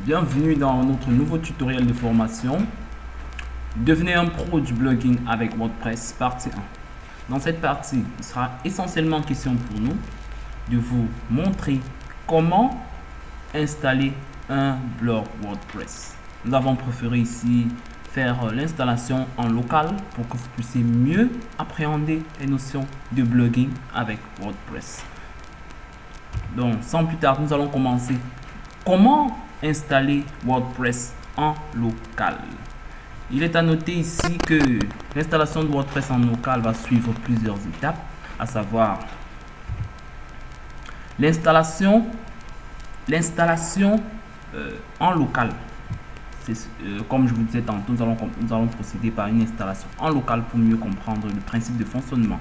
Bienvenue dans notre nouveau tutoriel de formation. Devenez un pro du blogging avec WordPress, partie 1. Dans cette partie, il sera essentiellement question pour nous de vous montrer comment installer un blog WordPress. Nous avons préféré ici faire l'installation en local pour que vous puissiez mieux appréhender les notions de blogging avec WordPress. Donc, sans plus tarder, nous allons commencer. Comment installer WordPress en local? Il est à noter ici que l'installation de WordPress en local va suivre plusieurs étapes, à savoir l'installation en local. Comme je vous disais tantôt, nous allons procéder par une installation en local pour mieux comprendre le principe de fonctionnement.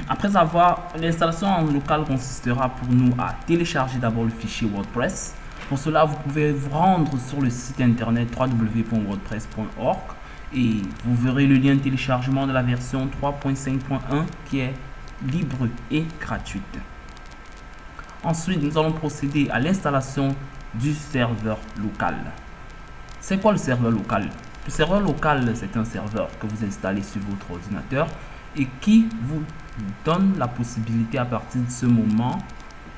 Après avoir l'installation en local consistera pour nous à télécharger d'abord le fichier WordPress. Pour cela, vous pouvez vous rendre sur le site internet www.wordpress.org et vous verrez le lien de téléchargement de la version 3.5.1 qui est libre et gratuite. Ensuite, nous allons procéder à l'installation du serveur local. C'est quoi le serveur local? Le serveur local, c'est un serveur que vous installez sur votre ordinateur et qui vous donne la possibilité à partir de ce moment,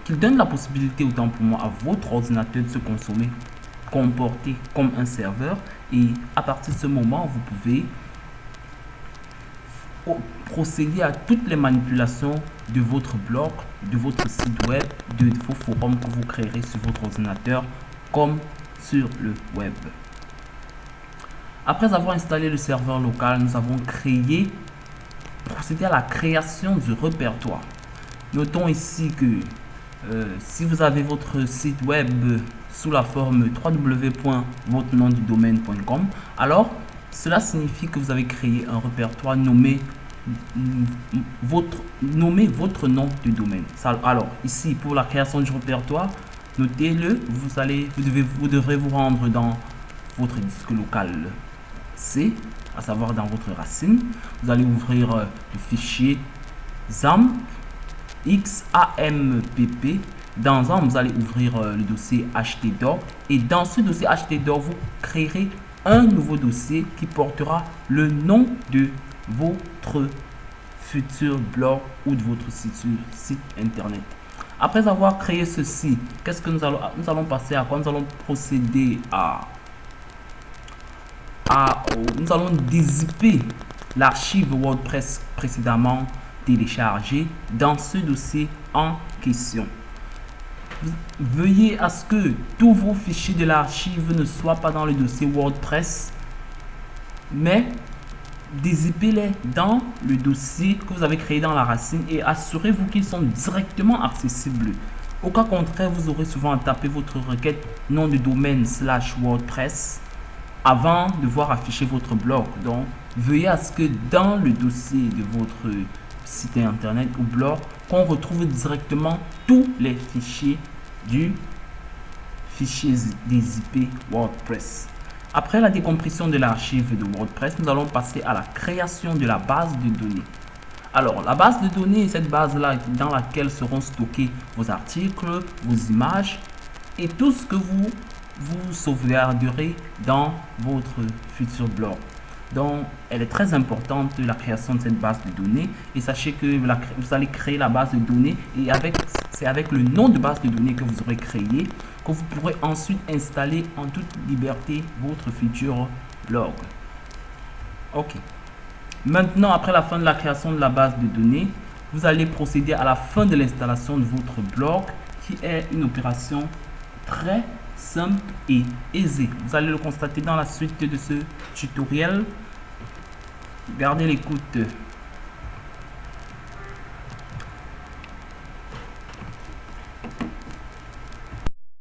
qui donne la possibilité autant pour moi à votre ordinateur de se comporter comme un serveur, et à partir de ce moment vous pouvez procéder à toutes les manipulations de votre blog, de votre site web, de vos forums que vous créerez sur votre ordinateur comme sur le web. Après avoir installé le serveur local, nous avons procédé à la création du répertoire. Notons ici que si vous avez votre site web sous la forme www.votrenomdudomaine.com, alors cela signifie que vous avez créé un répertoire nommé votre nom de domaine. Alors ici, pour la création du répertoire, notez-le, vous devrez vous rendre dans votre disque local C, à savoir dans votre racine. Vous allez ouvrir le fichier XAMPP. Dans XAMPP, vous allez ouvrir le dossier htdoc, et dans ce dossier htdoc, vous créerez un nouveau dossier qui portera le nom de votre futur blog ou de votre site internet. Après avoir créé ceci, qu'est-ce que nous allons passer à quoi? Nous allons procéder nous allons dézipper l'archive WordPress précédemment téléchargé dans ce dossier en question. Veuillez à ce que tous vos fichiers de l'archive ne soient pas dans le dossier WordPress, mais dézippez-les dans le dossier que vous avez créé dans la racine et assurez-vous qu'ils sont directement accessibles. Au cas contraire, vous aurez souvent à taper votre requête nom de domaine /WordPress avant de voir afficher votre blog. Donc, veuillez à ce que dans le dossier de votre site internet ou blog, qu'on retrouve directement tous les fichiers du fichier dézippé WordPress. Après la décompression de l'archive de WordPress, nous allons passer à la création de la base de données. Alors, la base de données est cette base-là dans laquelle seront stockés vos articles, vos images et tout ce que vous sauvegarderez dans votre futur blog. Donc, elle est très importante, la création de cette base de données, et sachez que vous allez créer la base de données et c'est avec le nom de base de données que vous aurez créé que vous pourrez ensuite installer en toute liberté votre futur blog. Ok. Maintenant, après la fin de la création de la base de données, vous allez procéder à la fin de l'installation de votre blog, qui est une opération très simple et aisée. Vous allez le constater dans la suite de ce tutoriel. Gardez l'écoute.